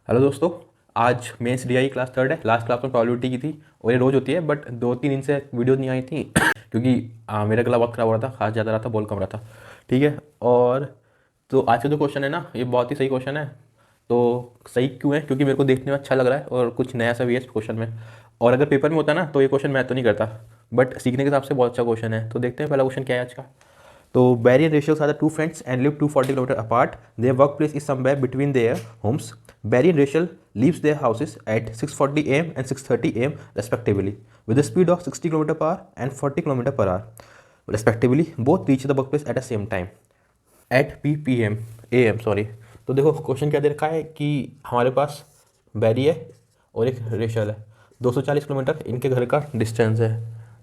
Hello दोस्तों। आज mains DI class third है। लास्ट क्लास में प्रोबेबिलिटी की थी और ये रोज़ होती है, बट 2-3 दिन से वीडियो नहीं आई थी क्योंकि मेरा गला बहुत ख़राब हो रहा था, खांस ज़्यादा रहा था, बोल कम रहा था। ठीक है। और तो आज का जो क्वेश्चन है ना, ये बहुत ही सही क्वेश्चन है। तो सही क्यों है? क्योंकि मेरे को देखने में अच्छा लग रहा है और कुछ नया सा भी है इस क्वेश्चन में। और अगर पेपर में होता ना तो ये क्वेश्चन मैं तो नहीं करता, बट सीखने के हिसाब से बहुत अच्छा क्वेश्चन है। तो देखते हैं पहला क्वेश्चन क्या है आज का। तो Barry and Rachel are the two friends and live 240 kilometers apart. Their workplace is somewhere between their homes. Barry and Rachel leaves their houses at 6:40 a.m. and 6:30 a.m. respectively, with a speed of 60 km per hour and 40 km per hour, respectively. Both reach the workplace at the same time at p.m. am sorry. तो देखो question क्या दे रखा है कि हमारे पास बैरी है और एक रेशल है। 240 किलोमीटर इनके घर का डिस्टेंस है।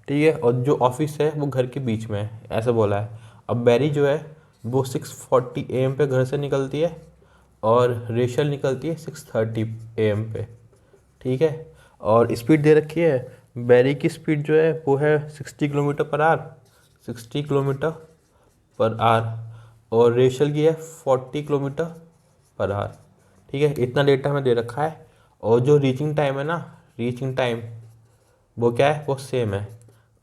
ठीक है। और जो ऑफिस है वो घर के बीच में है, ऐसा बोला है। अब बैरी जो है वो 6:40 am पे घर से निकलती है और रेशल निकलती है 6:30 am पे। ठीक है। और स्पीड दे रखी है। बैरी की स्पीड जो है वो है 60 kilometre per hour, 60 kilometre per hour. और रेशल की है 40 किलोमीटर पर आवर। ठीक है। इतना डेटा हमें दे रखा है। और जो रीचिंग टाइम है ना, रीचिंग टाइम वो क्या है, वो सेम है।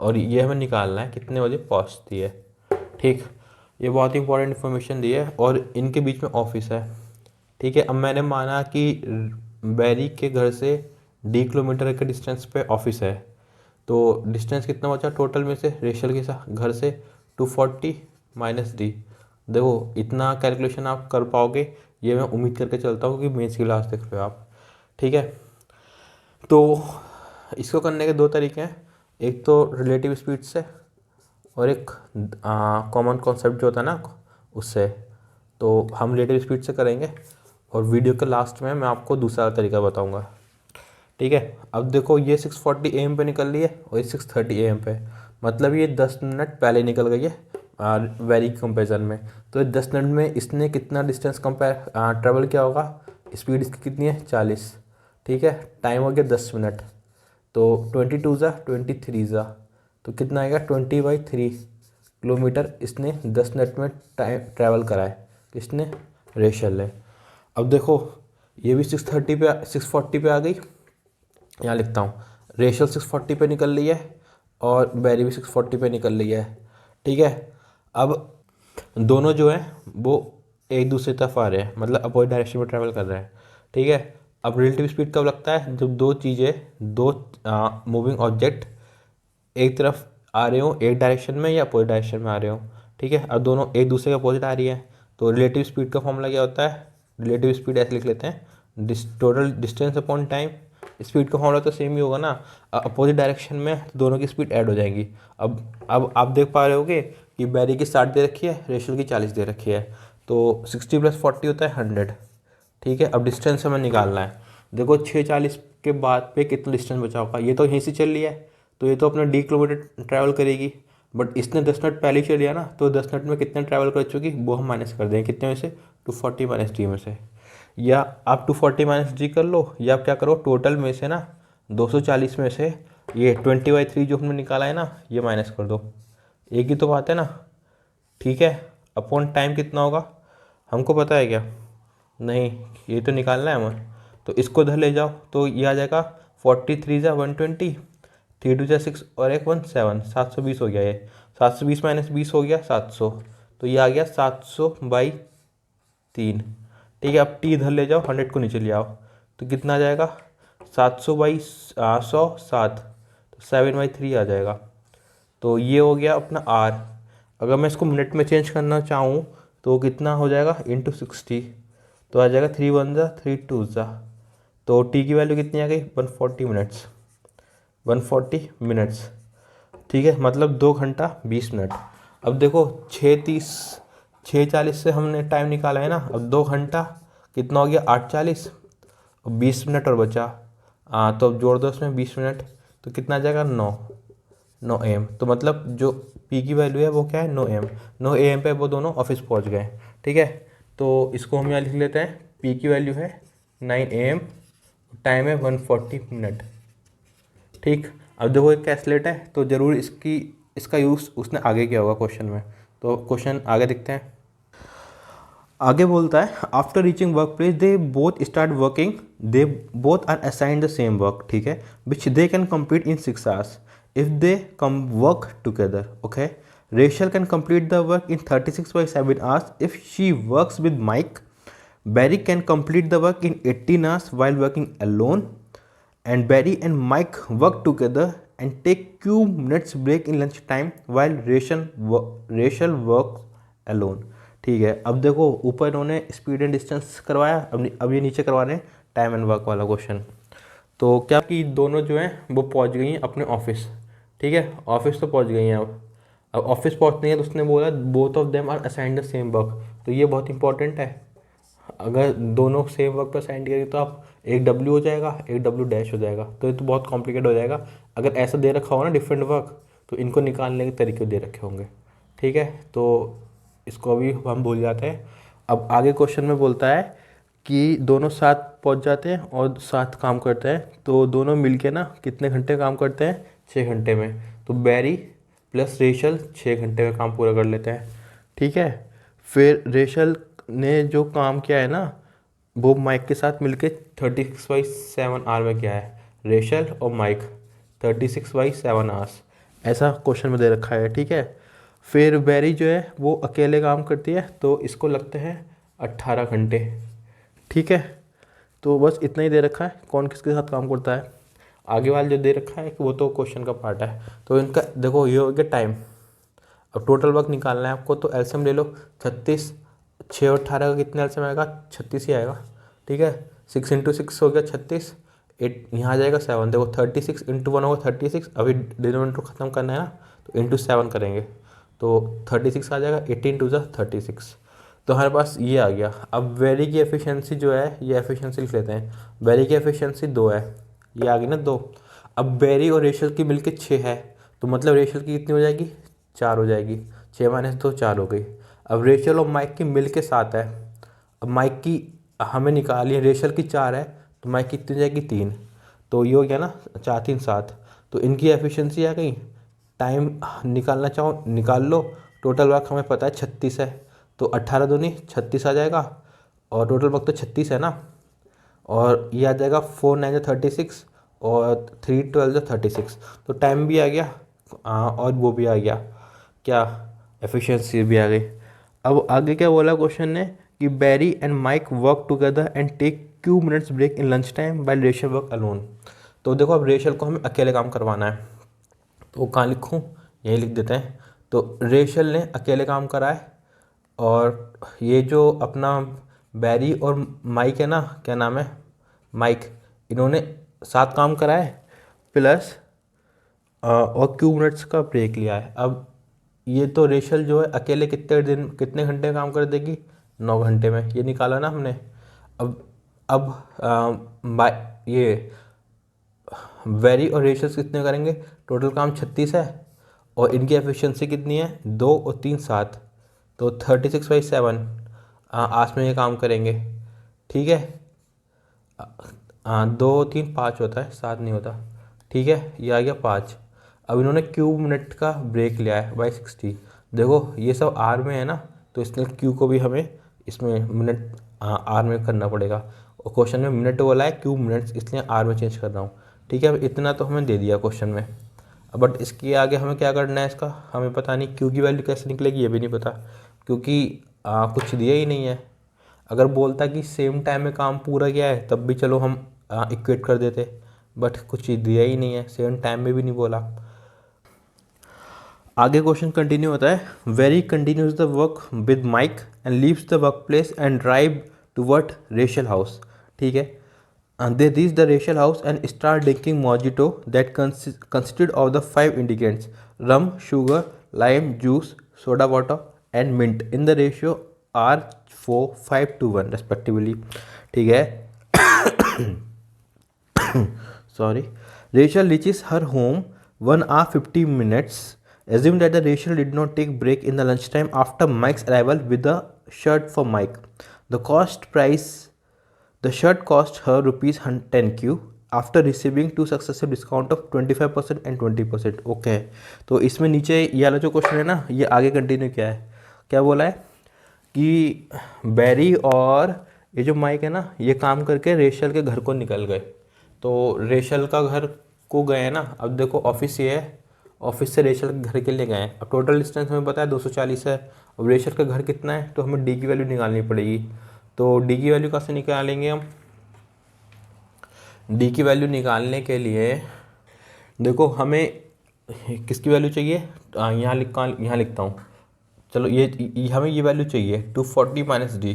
और ये हमें निकालना है कितने बजे पहुंचती है। ठीक। ये बहुत ही इंपॉर्टेंट इन्फॉर्मेशन दी है। और इनके बीच में ऑफिस है। ठीक है। अब मैंने माना कि बैरी के घर से d किलोमीटर के डिस्टेंस पे ऑफिस है। तो डिस्टेंस कितना बचा टोटल में से रेशल के साथ घर से, 240 माइनस डी। देखो इतना कैलकुलेशन आप कर पाओगे ये मैं उम्मीद करके चलता हूँ, क्योंकि मेंस की क्लास देख रहे हो आप। ठीक है। तो इसको करने के दो तरीके हैं, एक तो रिलेटिव स्पीड से और एक कॉमन कॉन्सेप्ट जो होता है ना उससे। तो हम रिलेटिव स्पीड से करेंगे और वीडियो के लास्ट में मैं आपको दूसरा तरीका बताऊंगा। ठीक है। अब देखो ये 6:40 am पे निकल रही है और ये 6:30 am पे, मतलब ये 10 मिनट पहले निकल गई है वेरी कंपेरिजन में। तो 10 मिनट में इसने कितना डिस्टेंस ट्रेवल किया होगा। स्पीड इसकी कितनी है 40। ठीक है। टाइम हो गया 10 मिनट। तो 22 ज़ा 23 ज़ा, तो कितना आएगा 20/3 किलोमीटर इसने 10 मिनट में टाइम ट्रैवल करा है। किसने? रेशल ने। अब देखो ये भी 640 पे आ गई। यहाँ लिखता हूँ, रेशल 640 पे निकल रही है और बैरी भी 640 पे निकल रही है। ठीक है। अब दोनों जो है वो एक दूसरे तरफ आ रहे हैं, मतलब अपोजिट डायरेक्शन में ट्रैवल कर रहे हैं। ठीक है। अब रिलेटिव स्पीड कब लगता है? जब दो चीज़ें, दो मूविंग ऑब्जेक्ट एक तरफ आ रहे हो, एक डायरेक्शन में या अपोजिट डायरेक्शन में आ रहे हो। ठीक है। अब दोनों एक दूसरे के अपोजिट आ रही है। तो रिलेटिव स्पीड का फॉर्मूला क्या होता है? रिलेटिव स्पीड ऐसे लिख लेते हैं, total distance upon time. Speed का फॉर्मूला तो सेम ही होगा ना, अपोजिट डायरेक्शन में दोनों की स्पीड ऐड हो जाएंगी। अब आप देख पा रहे होगे कि बैरी की 60 दे रखी है, रेशल की 40 दे रखी है। तो 60 + 40 होता है 100। ठीक है। अब डिस्टेंस हमें निकालना है। देखो 6:40 के बाद पे कितना डिस्टेंस बचा होगा, ये तो यहीं से चल लिया है तो ये तो अपना d किलोमीटर ट्रैवल करेगी। बट इसने 10 मिनट पहले ही चल लिया ना, तो 10 मिनट में कितना ट्रैवल कर चुकी वो हम माइनस कर देंगे कितने में से, 240 माइनस डी में से। या आप 240 माइनस डी कर लो, या आप क्या करो टोटल में से ना 240 में से ये 20/3 जो हमने निकाला है ना ये माइनस कर दो। एक ही तो बात है ना। ठीक है। अपॉन टाइम कितना होगा हमको पता है क्या? नहीं, ये तो निकालना है हमें। तो इसको इधर ले जाओ तो ये आ जाएगा 43 ज़ा 120, 3 × 2 = 6 और एक 1 7, 720 हो गया ये। 720 माइनस 20 हो गया 700। तो ये आ गया 700/3। ठीक है। अब टी इधर ले जाओ, 100 को नीचे ले आओ तो कितना आ जाएगा 700/100 7, तो 7/3 आ जाएगा। तो ये हो गया अपना आर। अगर मैं इसको मिनट में चेंज करना चाहूँ तो कितना हो जाएगा इंटू 60, तो आ जाएगा 3 1 ज़ा 3 2 ज़ा। तो टी की वैल्यू कितनी आ गई 140 मिनट्स, 140 मिनट्स। ठीक है। मतलब 2 घंटा 20 मिनट। अब देखो 6:40 से हमने टाइम निकाला है ना, अब 2 घंटा कितना हो गया 8:40 और 20 मिनट और बचा। तो अब जोड़ दो इसमें 20 मिनट, तो कितना आ जाएगा 9 am। तो मतलब जो पी की वैल्यू है वो क्या है 9 am। 9 am पे वो दोनों ऑफिस पहुंच गए। ठीक है। तो इसको हम यहाँ लिख लेते हैं, पी की वैल्यू है 9 am, टाइम है 140 मिनट। ठीक। अब देखो एक कैसलेट है तो ज़रूर इसका यूज़ उसने आगे किया होगा क्वेश्चन में। तो क्वेश्चन आगे देखते हैं। आगे बोलता है after reaching workplace they both start working, they both are assigned the same work, ठीक है, which they can complete in 6 hours if they come work together, okay. Rachel can complete the work in 36/7 hours if she works with Mike. Barry can complete the work in 18 hours while working alone, and Barry and Mike work together and take few minutes break in lunch time while Rachel works alone, ठीक है। अब देखो ऊपर इन्होंने speed and distance करवाया, अब ये नीचे करवा रहे हैं टाइम एंड वर्क वाला क्वेश्चन। तो क्या कि दोनों जो हैं वो पहुंच गई हैं अपने ऑफिस, ठीक है, ऑफिस तो पहुंच गई हैं। अब ऑफिस पहुंचने है तो उसने बोला both of them are assigned the same work, तो ये बहुत इंपॉर्टेंट है। अगर दोनों सेम वर्क पर असाइन करेंगे तो आप एक डब्ल्यू हो जाएगा, एक डब्ल्यू डैश हो जाएगा, तो ये तो बहुत कॉम्प्लिकेट हो जाएगा। अगर ऐसा दे रखा हो ना डिफरेंट वर्क, तो इनको निकालने के तरीके दे रखे होंगे, ठीक है। तो इसको अभी हम भूल जाते हैं। अब आगे क्वेश्चन में बोलता है कि दोनों साथ पहुंच जाते हैं और साथ काम करते हैं, तो दोनों मिलके ना कितने घंटे काम करते हैं, 6 घंटे में। तो बैरी प्लस रेशल 6 घंटे में काम पूरा कर लेते हैं, ठीक है। फिर रेशल ने जो काम किया है ना वो माइक के साथ मिलके 36/7 आवर में किया है। रेशल और माइक 36/7 आवर्स, ऐसा क्वेश्चन में दे रखा है, ठीक है। फिर बैरी जो है वो अकेले काम करती है, तो इसको लगते हैं 18 घंटे, ठीक है। तो बस इतना ही दे रखा है कौन किसके साथ काम करता है। आगे वाला जो दे रखा है वो तो क्वेश्चन का पार्ट है। तो इनका देखो ये हो गया टाइम। अब टोटल वर्क निकालना है आपको, तो एलसीएम ले लो 36, 6 और 18 का कितना एलसीएम आएगा, 36 ही आएगा, ठीक है। 6 × 6 हो गया 36, 8 यहाँ आ जाएगा 7, देखो 36 × 1 होगा 36, अभी डिनोमिनेटर ख़त्म करना है ना, तो × 7 करेंगे तो 36 आ जाएगा, 18 × 2 = 36। तो हमारे पास ये आ गया। अब वेरी की एफिशिएंसी जो है, ये एफिशिएंसी लिख लेते हैं। वेरी की एफिशिएंसी 2 है, ये आ गई ना 2। अब बेरी और रेशल की मिलके 6 है, तो मतलब रेशल की कितनी हो जाएगी, 4 हो जाएगी। 6 - 2 4 हो गई। अब रेशल और माइक की मिलके 7 है। अब माइक की हमें निकाली है, रेशल की 4 है, तो माइक की कितनी हो जाएगी, 3। तो ये हो गया ना 4 × 3 = 7। तो इनकी एफिशिएंसी आ गई। टाइम निकालना चाहो निकाल लो। टोटल वर्क हमें पता है 36 है, तो 18 दूनी 36 आ जाएगा, और टोटल वर्क तो 36 है ना, और ये आ जाएगा 4 × 9 = 36 और 3 × 12 = 36। तो टाइम भी आ गया और वो भी आ गया, क्या एफिशिएंसी भी आ गई। अब आगे क्या बोला क्वेश्चन ने कि Barry and Mike work together and take 2 minutes break in lunch time while Rachel work alone. तो देखो अब रेशल को हमें अकेले काम करवाना है, तो कहाँ लिखूँ, यही लिख देते हैं। तो रेशल ने अकेले काम करा है, और ये जो अपना बैरी और माइक है ना, क्या नाम है, माइक, इन्होंने साथ काम करा है प्लस और क्यू मिनट्स का ब्रेक लिया है। अब ये तो रेशल जो है अकेले कितने घंटे काम कर देगी, 9 घंटे में, ये निकाला ना हमने। अब ये वेरी और रेशल कितने करेंगे, टोटल काम 36 है, और इनकी एफिशिएंसी कितनी है, 2 और 3 7, तो 36/7 आस में ये काम करेंगे, ठीक है। 2 3 5 होता है, 7 नहीं होता, ठीक है। ये आ गया 5। अब इन्होंने क्यू मिनट का ब्रेक लिया है बाई 60। देखो ये सब आर में है ना, तो इसलिए क्यू को भी हमें इसमें मिनट आर में करना पड़ेगा, और क्वेश्चन में मिनट बोला है, क्यू मिनट्स, इसलिए आर में चेंज कर रहा हूँ, ठीक है। अब इतना तो हमें दे दिया क्वेश्चन में, बट इसके आगे हमें क्या करना है, इसका हमें पता नहीं, क्यू की वैल्यू कैसे निकलेगी ये भी नहीं पता, क्योंकि कुछ दिया ही नहीं है। अगर बोलता कि सेम टाइम में काम पूरा किया है तब भी चलो हम इक्वेट कर देते, बट कुछ दिया ही नहीं है, सेम टाइम में भी नहीं बोला। आगे क्वेश्चन कंटिन्यू होता है, Berry continues the work with Mike and leaves the work place and drive toward Rachel house, ठीक है। They reach the Rachel house and start drinking mojito that consisted of the 5 ingredients: rum, sugar, lime juice, soda water, and mint in the ratio R4 5 to 1 respectively, ठीक है। Sorry. Rachel reaches her home 1 hour 50 minutes. Assume that the Rachel did not take break in the lunchtime after Mike's arrival with a shirt for Mike. The shirt cost her ₹10Q after receiving 2 successive discount of 25% and 20%. Okay, तो इसमें नीचे ये वाला जो question है ना, ये आगे कंटिन्यू किया है, क्या बोला है कि बैरी और ये जो माइक है ना, ये काम करके रेशल के घर को निकल गए। तो रेशल का घर को गए हैं ना, अब देखो ऑफिस ये है, ऑफिस से रेशल के घर के लिए गए हैं। अब टोटल डिस्टेंस हमें पता है 240 है। अब रेशल का घर कितना है, तो हमें डी की वैल्यू निकालनी पड़ेगी। तो डी की वैल्यू कैसे निकालेंगे हम? डी की वैल्यू निकालने के लिए देखो हमें किसकी वैल्यू चाहिए, यहाँ लिखता हूँ। चलो ये हमें ये वैल्यू चाहिए 240 माइनस डी।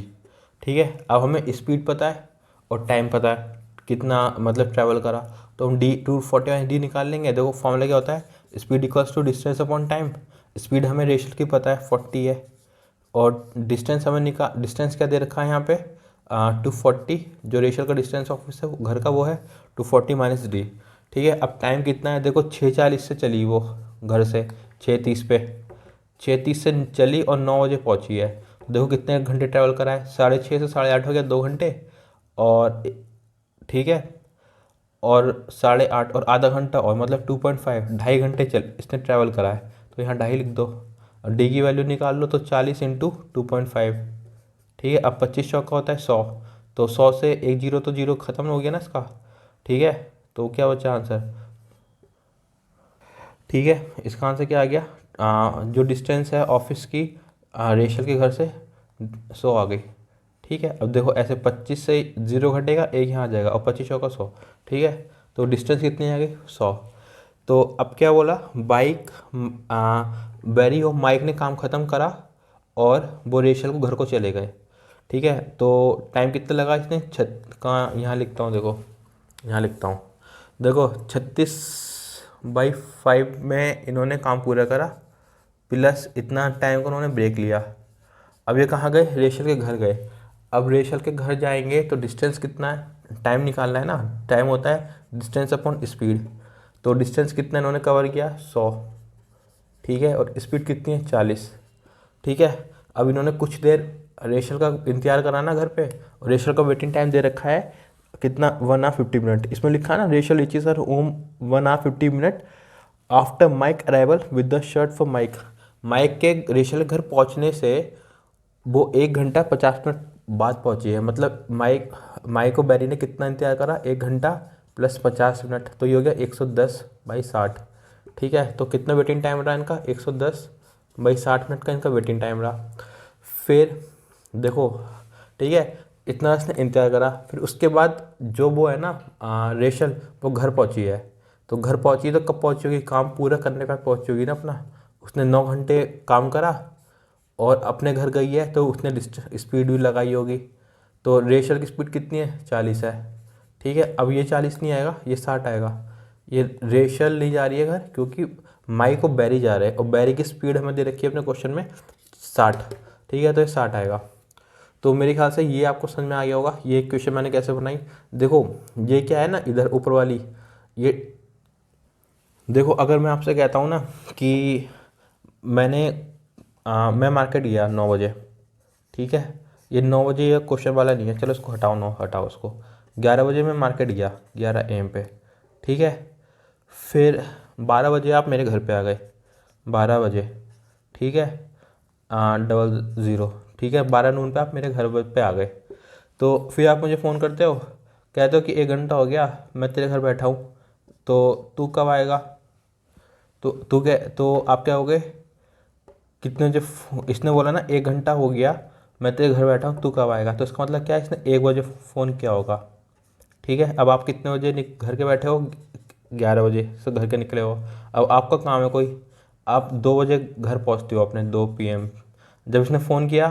ठीक है, अब हमें स्पीड पता है और टाइम पता है कितना मतलब ट्रैवल करा, तो हम डी 240 माइनस डी निकाल लेंगे। देखो फॉर्मूला क्या होता है, speed equals to distance upon time. Speed हमें रेशल की पता है 40 है, और डिस्टेंस हमें डिस्टेंस क्या दे रखा है यहाँ पे 240, जो रेशल का डिस्टेंस ऑफिस है घर का वो है 240 माइनस डी। ठीक है, अब टाइम कितना है, देखो 6:40 से चली वो घर से 6:30 पे, 6:30 से चली और 9 बजे पहुंची है। देखो कितने घंटे ट्रैवल करा है, 6:30 से 8:30 हो गया 2 घंटे, और ठीक है, और 8:30 और आधा घंटा और मतलब 2.5 2.5 घंटे चल इसने ट्रैवल करा है। तो यहाँ 2.5 लिख दो, और डी की वैल्यू निकाल लो, तो 40 इंटू 2.5। ठीक है, अब 25 चौका होता है 100, तो 100 से एक जीरो तो जीरो खत्म हो गया ना इसका। ठीक है, तो क्या बचा आंसर? ठीक है, इसका आंसर क्या आ गया, जो डिस्टेंस है ऑफिस की रेशल के घर से 100 आ गई। ठीक है, अब देखो ऐसे 25 से 0 घटेगा, एक यहाँ आ जाएगा, और 25 का 100। ठीक है, तो डिस्टेंस कितनी आ गई 100। तो अब क्या बोला, बाइक बैरी और माइक ने काम ख़त्म करा और वो रेशल को घर को चले गए। ठीक है, तो टाइम कितना लगा इसने, छत का यहाँ लिखता हूँ, देखो यहाँ लिखता हूँ, देखो 36/5 में इन्होंने काम पूरा करा, प्लस इतना टाइम का उन्होंने ब्रेक लिया। अब ये कहाँ गए, रेशल के घर गए। अब रेशल के घर जाएंगे तो डिस्टेंस कितना है, टाइम निकालना है ना, टाइम होता है डिस्टेंस अपॉन स्पीड। तो डिस्टेंस कितना इन्होंने कवर किया 100। ठीक है, और स्पीड कितनी है 40। ठीक है, अब इन्होंने कुछ देर रेशल का इंतजार करा ना घर पे, और रेशल का वेटिंग टाइम दे रखा है कितना 1 hour 50 minute। इसमें लिखा है ना, Rachel reaches her home 1 hour 50 minute after Mike arrival with the shirt for Mike. Mike के रेशल के घर पहुंचने से वो 1 घंटा 50 मिनट बाद पहुंची है। मतलब माइक को बैरी ने कितना इंतजार करा, 1 घंटा प्लस 50 मिनट, तो ये हो गया 110/60। ठीक है, तो कितना वेटिंग टाइम रहा इनका, 110/60 मिनट का इनका वेटिंग टाइम रहा। फिर देखो, ठीक है, इतना इसने इंतजार करा। फिर उसके बाद जो वो है ना रेशल, वो घर पहुंची है। तो घर पहुंची तो कब पहुंची होगी, काम पूरा करने के बाद पहुंची होगी ना अपना। उसने 9 घंटे काम करा और अपने घर गई है, तो उसने स्पीड भी लगाई होगी। तो रेशल की स्पीड कितनी है, 40 है। ठीक है, अब ये 40 नहीं आएगा, ये 60 आएगा। ये रेशल नहीं जा रही है घर, क्योंकि माई को बैरी जा रहे हैं, और बैरी की स्पीड हमें दे रखी है अपने क्वेश्चन में 60। ठीक है, तो ये 60 आएगा। तो मेरे ख्याल से ये आपको समझ में आ गया होगा, ये क्वेश्चन मैंने कैसे बनाई। देखो ये क्या है ना, इधर ऊपर वाली ये, देखो अगर मैं आपसे कहता हूँ ना कि मैं मार्केट गया 9 बजे। ठीक है, ये 9 बजे ये क्वेश्चन वाला नहीं है, चलो इसको हटाओ, 9 हटाओ उसको। 11 बजे मैं मार्केट गया, 11 AM पे। ठीक है, फिर 12 बजे आप मेरे घर पे आ गए, 12 बजे। ठीक है, 00। ठीक है, 12 नून पे आप मेरे घर पे आ गए। तो फिर आप मुझे फ़ोन करते हो, कहते हो कि 1 घंटा हो गया मैं तेरे घर बैठा हूँ, तो तू कब आएगा। तो आप क्या हो गए, कितने बजे इसने बोला ना 1 घंटा हो गया मैं तेरे घर बैठा हूँ, तू कब आएगा। तो इसका मतलब क्या है, इसने 1 बजे फ़ोन किया होगा। ठीक है, अब आप कितने बजे घर के बैठे हो, 11 बजे से घर के निकले हो। अब आपका काम है कोई, आप 2 बजे घर पहुँचते हो अपने, 2 PM। जब इसने फ़ोन किया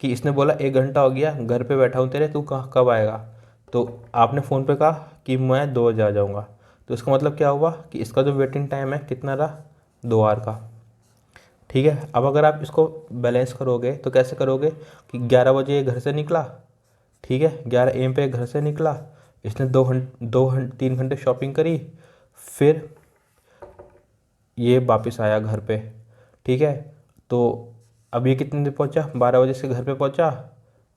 कि इसने बोला 1 घंटा हो गया घर पे बैठा हूँ तेरे, तू कब आएगा, तो आपने फ़ोन पे कहा कि मैं 2 बजे आ जाऊँगा। तो इसका मतलब क्या हुआ कि इसका जो वेटिंग टाइम है कितना रहा, 2 आवर का। ठीक है, अब अगर आप इसको बैलेंस करोगे तो कैसे करोगे कि 11 बजे घर से निकला। ठीक है, 11 AM पे घर से निकला, इसने 3 घंटे शॉपिंग करी, फिर ये वापस आया घर पे। ठीक है, तो अब ये कितने देर पहुंचा, 12 बजे से घर पे पहुंचा।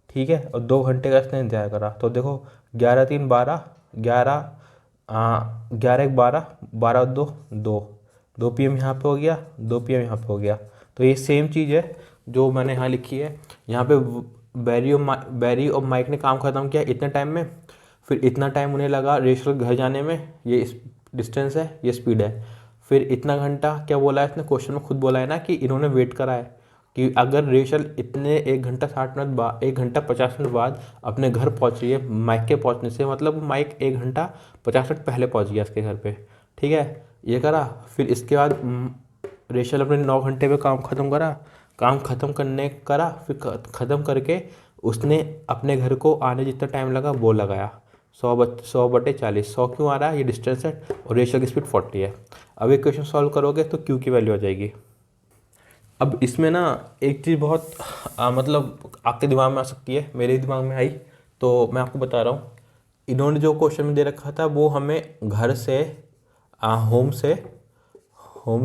ठीक है, और 2 घंटे का इसने इंतजार करा। तो देखो 11 3 12, 11 11 1 12, 12 2 2, 2 PM यहाँ पे हो गया, 2 PM यहाँ पे हो गया। तो ये सेम चीज़ है जो मैंने यहाँ लिखी है, यहाँ पे बैरी और माइक ने काम ख़त्म किया इतने टाइम में, फिर इतना टाइम उन्हें लगा रेशल घर जाने में, ये डिस्टेंस है, ये स्पीड है। फिर इतना घंटा क्या बोला है इसने, क्वेश्चन में खुद बोला है ना कि इन्होंने वेट करा है कि अगर रेशल इतने 1 घंटा 60 मिनट बाद, 1 घंटा 50 मिनट बाद अपने घर पहुंच रही है माइक के पहुंचने से, मतलब माइक 1 घंटा 50 मिनट पहले पहुंच गया इसके घर पे। ठीक है, ये करा। फिर इसके बाद रेशल अपने 9 घंटे में काम ख़त्म करा, काम ख़त्म करने करा, फिर ख़त्म करके उसने अपने घर को आने जितना टाइम लगा वो लगाया, 100/40। 100 क्यों आ रहा है, ये डिस्टेंस है और रेशल की स्पीड 40 है। अब ये क्वेश्चन सॉल्व करोगे तो क्यू की वैल्यू आ जाएगी। अब इसमें ना एक चीज़ बहुत मतलब आपके दिमाग में आ सकती है, मेरे दिमाग में आई, तो मैं आपको बता रहा हूँ। इन्होंने जो क्वेश्चन में दे रखा था वो हमें घर से होम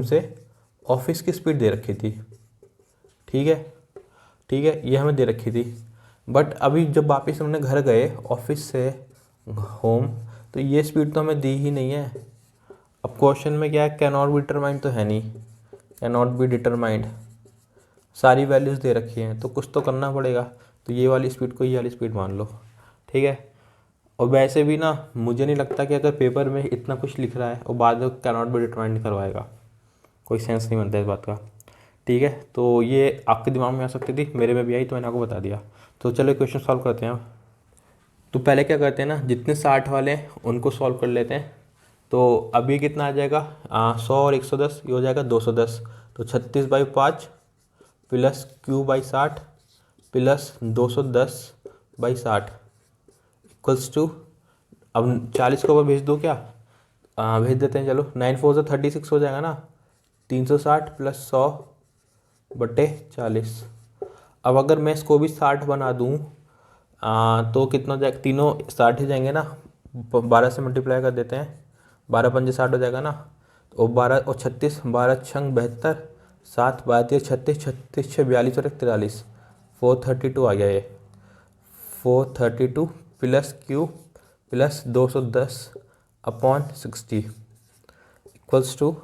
से ऑफिस की स्पीड दे रखी थी। ठीक है, ठीक है, ये हमें दे रखी थी। बट अभी जब वापस हमने घर गए ऑफिस से होम, तो ये स्पीड तो हमें दी ही नहीं है। अब क्वेश्चन में क्या है, कैन नॉट बी डिटरमाइंड तो है नहीं, कैन नॉट बी डिटरमाइंड, सारी वैल्यूज़ दे रखी हैं, तो कुछ तो करना पड़ेगा। तो ये वाली स्पीड को ये वाली स्पीड मान लो। ठीक है, और वैसे भी ना मुझे नहीं लगता कि अगर पेपर में इतना कुछ लिख रहा है और बाद में कैन नॉट बी डिटरमाइंड करवाएगा, कोई सेंस नहीं बनता इस बात का। ठीक है, तो ये आपके दिमाग में आ सकती थी, मेरे में भी आई तो मैंने आपको बता दिया। तो चलो क्वेश्चन सॉल्व करते हैं अब। तो पहले क्या करते हैं ना, जितने 60 वाले हैं उनको सॉल्व कर लेते हैं। तो अभी कितना आ जाएगा, 100 और 110, ये हो जाएगा 210। तो 36/5 plus Q/60 plus 210/60 equals to, अब 40 को ऊपर भेज दो क्या, भेज देते हैं। चलो 9 4 36 हो जाएगा ना, 360 प्लस 100/40। अब अगर मैं इसको भी 60 बना दूँ तो कितना हो जाएगा, तीनों 60 ही जाएंगे ना, 12 से मल्टीप्लाई कर देते हैं, 12 पंजे 60 हो जाएगा ना। तो 12 और 36, 12 छंग 72, 7 12 36, 36 6 42 और 43, 432 आ गया ये। 432 plus Q plus 210/60 equals to,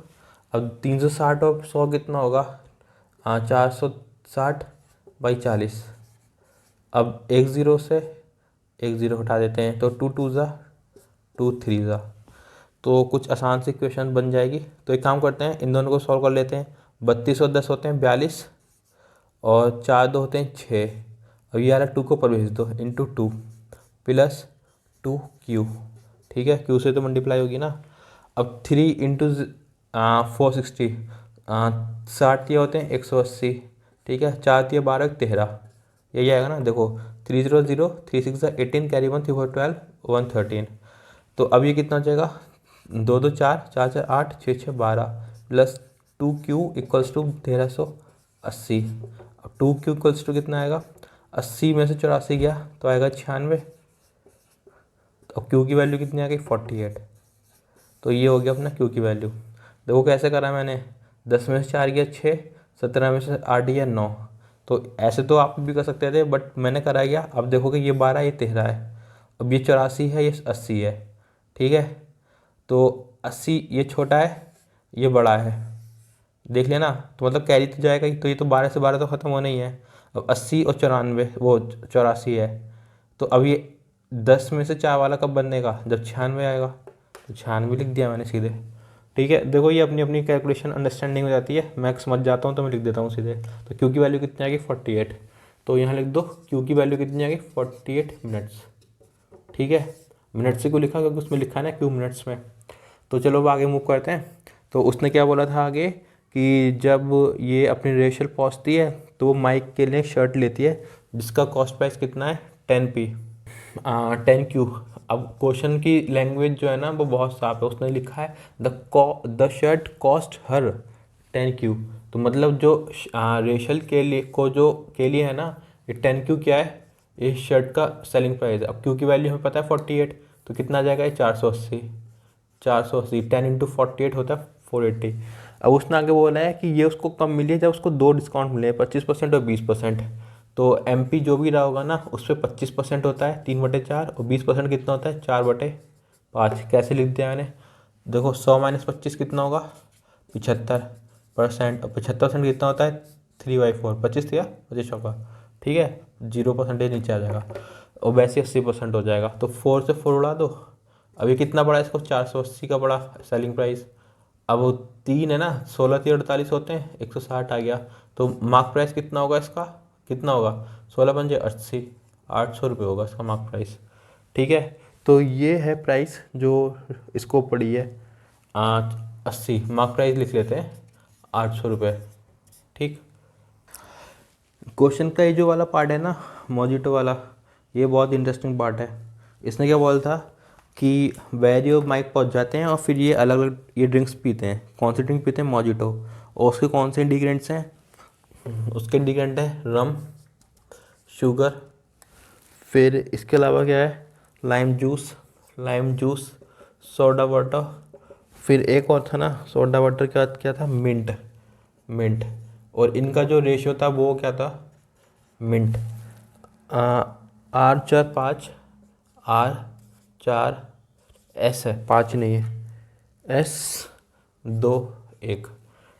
अब 360 और 100 कितना होगा, 460/40। अब 10 से 10 हटा देते हैं, तो 2 2 ज़ा 2 3 ज़ा, तो कुछ आसान सी इक्वेशन बन जाएगी। तो एक काम करते हैं, इन दोनों को सॉल्व कर लेते हैं। 32 और 10 होते हैं 42, और 4 2 होते हैं 6। अब ये आ रहा 2 को ऊपर भेज दो, इंटू 2 प्लस 2Q। ठीक है, Q से तो मल्टीप्लाई होगी ना। अब 3 इंटू 460, 60 ये होते हैं 180। ठीक है, 4 3 12 13, यही आएगा ना। देखो 3 0 0 3 6 18, कैरी 1 3 4 12 113। तो अब ये कितना हो जाएगा, 2 2 4 4 4 8 6 6 12 प्लस 2Q इक्वल्स टू 1380। अब 2Q इक्वल्स टू कितना आएगा, 80 में से 84 गया तो आएगा 96। अब Q की वैल्यू कितनी आ गई, 48। तो ये हो गया अपना Q की वैल्यू। देखो कैसे करा मैंने, 10 में से 4 गया 6, 17 में से 8 गया 9। तो ऐसे तो आप भी कर सकते थे, बट मैंने करा गया। अब देखोगे ये 12 ये 13 है, अब ये 84 है, ये 80 है। ठीक है, तो 80 ये छोटा है, ये बड़ा है, देख लेना। तो मतलब कैरी तो जाएगा ही, तो ये तो 12 से 12 तो ख़त्म होना ही है। अब 80 और 94 वो 84 है। तो अब ये 10 में से 4 वाला कब बनेगा, जब 96 आएगा। तो 96 लिख दिया मैंने सीधे। ठीक है, देखो ये अपनी अपनी कैलकुलेशन अंडरस्टैंडिंग हो जाती है, मैं समझ जाता हूँ तो मैं लिख देता हूँ सीधे। तो Q की वैल्यू कितनी आ गई, 48। तो यहाँ लिख दो Q की वैल्यू कितनी आ गई, 48 मिनट्स। ठीक है, मिनट से क्यों लिखा, क्योंकि उसमें लिखा है ना Q मिनट्स में। तो चलो अब आगे मूव करते हैं। तो उसने क्या बोला था आगे कि जब ये अपनी रेशल पहुँचती है तो वो माइक के लिए शर्ट लेती है, जिसका कॉस्ट प्राइस कितना है, 10p 10Q। अब क्वेश्चन की लैंग्वेज जो है ना वो बहुत साफ है, उसने लिखा है the shirt cost her 10Q। तो मतलब जो रेशल के लिए के लिए है ना, ये 10Q क्या है, ये शर्ट का सेलिंग प्राइस है। अब Q की वैल्यू हमें पता है 48, तो कितना आ जाएगा ये 480। 480 10 इंटू 48 होता है 480। अब उसने आगे बोला है कि ये उसको कब मिली है, जब उसको 2 डिस्काउंट मिले, 25% और 20%। तो MP जो भी रहा होगा ना उस पर 25% होता है 3/4, और 20% कितना होता है 4/5। कैसे लिख दिया मैंने, देखो 100 - 25 कितना होगा, 75%। और 75% कितना होता है 3/4, 25 दिया, 25 का, ठीक है, 0% नीचे आ जाएगा और वैसे 80% हो जाएगा। तो 4 से 4 उड़ा दो। अभी कितना पड़ा इसको, 480 का पड़ा सेलिंग प्राइस। अब वो 3 है ना, 16 3 48 होते हैं, 160 आ गया। तो मार्क प्राइस कितना होगा इसका, कितना होगा, 16×5 = 80, 800 रुपये होगा इसका मार्क प्राइस, ठीक है। तो ये है प्राइस जो इसको पड़ी है 80, मार्क प्राइस लिख लेते हैं 800 रुपये, ठीक। क्वेश्चन का ये जो वाला पार्ट है ना, मोजिटो वाला, ये बहुत इंटरेस्टिंग पार्ट है। इसने क्या बोला था कि वैरियो माइक पहुंच जाते हैं और फिर ये अलग अलग ये ड्रिंक्स पीते हैं। कौन सी ड्रिंक पीते हैं, मोजिटो, और उसके कौन से इंग्रीडियंट्स हैं, उसके इंग्रीडियंट है रम, शुगर, फिर इसके अलावा क्या है, लाइम जूस, सोडा वाटर, फिर एक और था ना सोडा वाटर, क्या था, मिंट, और इनका जो रेशियो था वो क्या था, मिंट, R4 5 S है, 5 नहीं है, S2 1,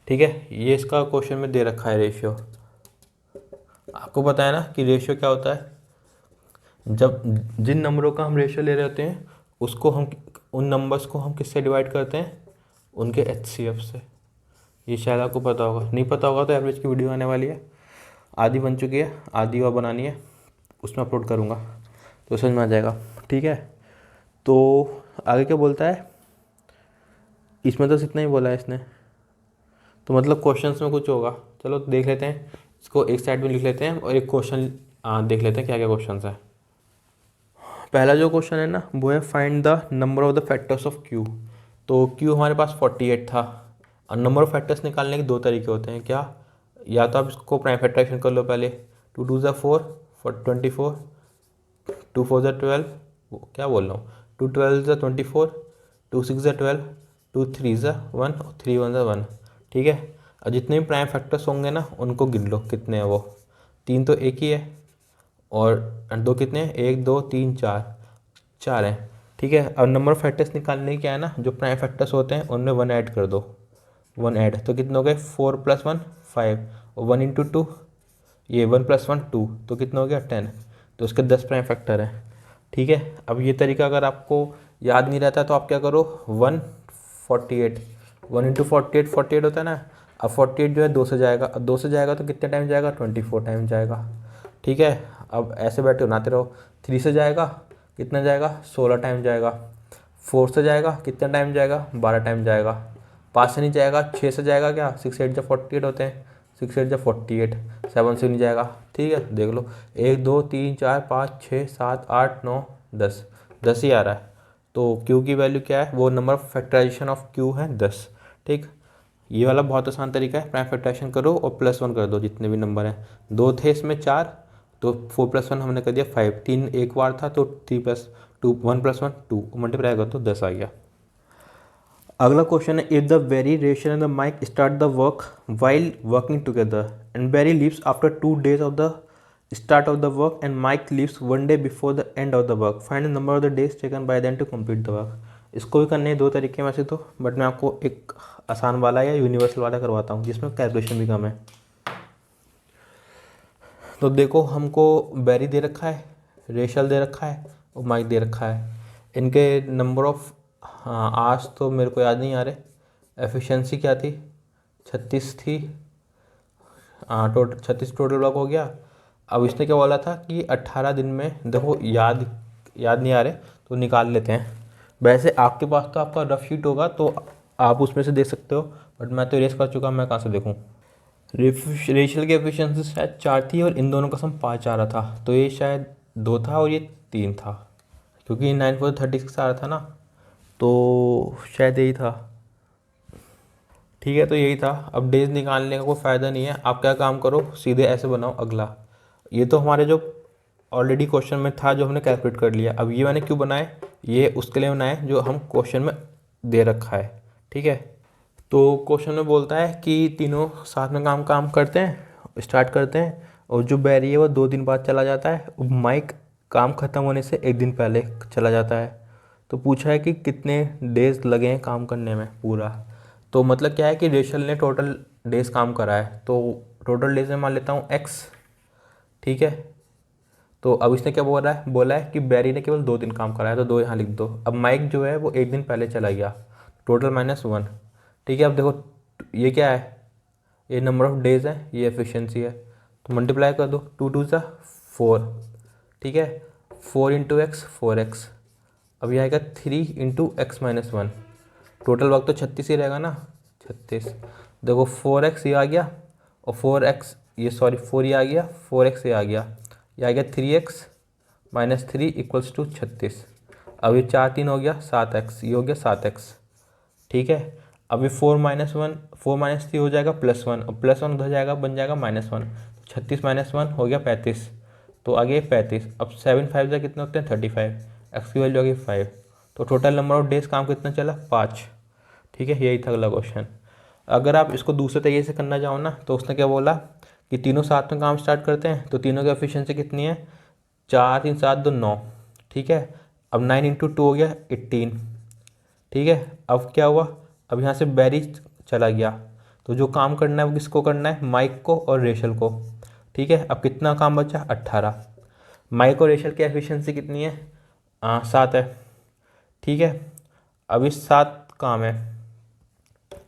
ठीक है। ये इसका क्वेश्चन में दे रखा है रेशियो। आपको पता है ना कि रेशियो क्या होता है, जब जिन नंबरों का हम रेशियो ले रहे होते हैं उसको हम, उन नंबर्स को हम किससे डिवाइड करते हैं, उनके HCF से। ये शायद आपको पता होगा, नहीं पता होगा तो एवरेज की वीडियो आने वाली है, आधी बन चुकी है, आधी और बनानी है, उसमें अपलोड करूँगा तो समझ में आ जाएगा, ठीक है। तो आगे क्या बोलता है, इसमें तो इतना ही बोला है इसने, तो मतलब क्वेश्चंस में कुछ होगा। चलो देख लेते हैं, इसको एक साइड में लिख लेते हैं और एक क्वेश्चन देख लेते हैं क्या क्या क्वेश्चन है। पहला जो क्वेश्चन है ना वो है find the number of the factors of Q. तो क्यू हमारे पास 48 था, और नंबर ऑफ फैक्टर्स निकालने के 2 तरीके होते हैं, क्या, या तो आप इसको प्राइम फैक्टराइजेशन कर लो पहले, 2 2 ज़ा 4 24, 2 4 ज़ा 12, क्या बोल रहा हूँ, 2 12 ज़ा 24, 2 6 ज़ा 12, 2 3 ज़ा 1 और 3 1 ज़ा 1, ठीक है। और जितने भी प्राइम फैक्टर्स होंगे ना उनको गिन लो कितने हैं वो, 3 तो एक ही है, और 2 कितने हैं, 1 2 3 4 हैं, ठीक है। अब नंबर ऑफ फैक्टर्स निकालने की क्या है ना, जो प्राइम फैक्टर्स होते हैं उनमें 1 ऐड कर दो, 1 ऐड, तो कितने हो गए, 4 + 1 5, और 1 × 2, ये 1 + 1 2, तो कितना हो गया 10, तो उसके 10 प्राइम फैक्टर हैं, ठीक है। अब ये तरीका अगर आपको याद नहीं रहता तो आप क्या करो, 1 × 48 48 होता है ना, अब 48 जो है 2 से जाएगा, अब 2 से जाएगा तो कितने टाइम जाएगा, 24 टाइम जाएगा, ठीक है। अब ऐसे बैठे बनाते रहो, 3 से जाएगा कितना जाएगा, 16 टाइम जाएगा, 4 से जाएगा कितना टाइम जाएगा, 12 टाइम जाएगा, 5 से नहीं जाएगा, 6 से जाएगा, क्या 6 8 × 48 होते हैं, 6 8 × 48, 7 से नहीं जाएगा, ठीक है, देख लो, 1 2 3 4 5 6 7 8 9 10, 10 ही आ रहा है। तो क्यू की वैल्यू क्या है, वो number of factorization of Q है 10, ठीक। ये वाला बहुत आसान तरीका है, प्राइम फैक्टराइजेशन करो और +1 कर दो जितने भी नंबर हैं, 2 थे इसमें 4, तो 4 + 1 हमने कर दिया 5, 3 एक बार था तो 3 + 2 1 + 1 2, मल्टीप्लाई कर दो 10 आ गया। अगला क्वेश्चन है, if the Berry Rachel and the Mike start the work while working together and Berry leaves after 2 days of the start of the work and Mike leaves 1 day before the end of the work, find the number of the days taken by then to complete the work. इसको भी करने 2 तरीके वैसे तो, but मैं आपको एक आसान वाला या यूनिवर्सल वाला करवाता हूँ जिसमें कैलकुलेशन भी कम है। तो देखो, हमको बेरी दे रखा है, रेशल दे रखा है और माइक दे रखा है, इनके नंबर ऑफ, हाँ आज तो मेरे को याद नहीं आ रहे, एफिशिएंसी क्या थी, 36 थी, हाँ 36 टोटल वर्क हो गया। अब इसने क्या बोला था कि 18 दिन में, देखो याद नहीं आ रहे तो निकाल लेते हैं। वैसे आपके पास तो आपका रफ शीट होगा तो आप उसमें से देख सकते हो, बट मैं तो इरेज कर चुका, मैं कहाँ से देखूँ। रेशियल की एफिशिएंसी शायद 4 थी और इन दोनों का सम 5 आ रहा था, तो ये शायद 2 था और ये 3 था, क्योंकि 9 4 36 आ रहा था ना, तो शायद यही था, ठीक है। तो यही था। अब डेज निकालने का कोई फ़ायदा नहीं है, आप क्या काम करो, सीधे ऐसे बनाओ अगला। ये तो हमारे जो ऑलरेडी क्वेश्चन में था जो हमने कैलकुलेट कर लिया, अब ये मैंने क्यों बनाए, ये उसके लिए बनाए जो हम क्वेश्चन में दे रखा है, ठीक है। तो क्वेश्चन में बोलता है कि तीनों साथ में काम करते हैं, स्टार्ट करते हैं, और जो बैरी है वो 2 दिन बाद चला जाता है, माइक काम ख़त्म होने से 1 दिन पहले चला जाता है। तो पूछा है कि कितने डेज लगे हैं काम करने में पूरा, तो मतलब क्या है कि रेशल ने टोटल डेज काम करा है, तो टोटल डेज में मान लेता हूँ x, ठीक है। तो अब इसने क्या बोला है कि बैरी ने केवल 2 दिन काम करा है, तो 2 यहाँ लिख दो। अब माइक जो है वो 1 दिन पहले चला गया, टोटल -1, ठीक है। अब देखो ये क्या है, ये नंबर ऑफ डेज है, ये एफिशिएंसी है, तो मल्टीप्लाई कर दो, 2 2 ज़ा 4, ठीक है। 4 इंटू एक्स 4x, अब ये आएगा 3 इंटू एक्स -1, टोटल वक्त तो 36 ही रहेगा ना, 36। देखो 4x ये आ गया और 4x ये, सॉरी 4 ये आ गया, 4x ये आ गया, ये आ गया 3x -3 इक्वल्स टू 36। अब ये 4 3 हो गया 7x, ये हो गया 7x, ठीक है। अब ये 4 -1 4 -3 हो जाएगा +1, और +1 उधर जाएगा बन जाएगा -1, 36 -1 हो गया 35, तो आगे 35। अब 7 5 जा कितने होते हैं 35, एक्स की वैल्यू आ गई 5, तो टोटल नंबर ऑफ डेज काम कितना चला 5, ठीक है। यही था अगला क्वेश्चन। अगर आप इसको दूसरे तरीके से करना चाहो ना, तो उसने क्या बोला कि तीनों साथ में काम स्टार्ट करते हैं, तो तीनों की एफिशिएंसी कितनी है 4 3 7 2 9, ठीक है। अब 9 इंटू 2 हो गया 18, ठीक है। अब क्या हुआ, अब यहाँ से बैरी चला गया, तो जो काम करना है वो किसको करना है, माइक को और रेशल को, ठीक है। अब कितना काम बचा 18, माइक और रेशल की एफिशिएंसी कितनी है 7 है, ठीक है। अब इस 7 काम है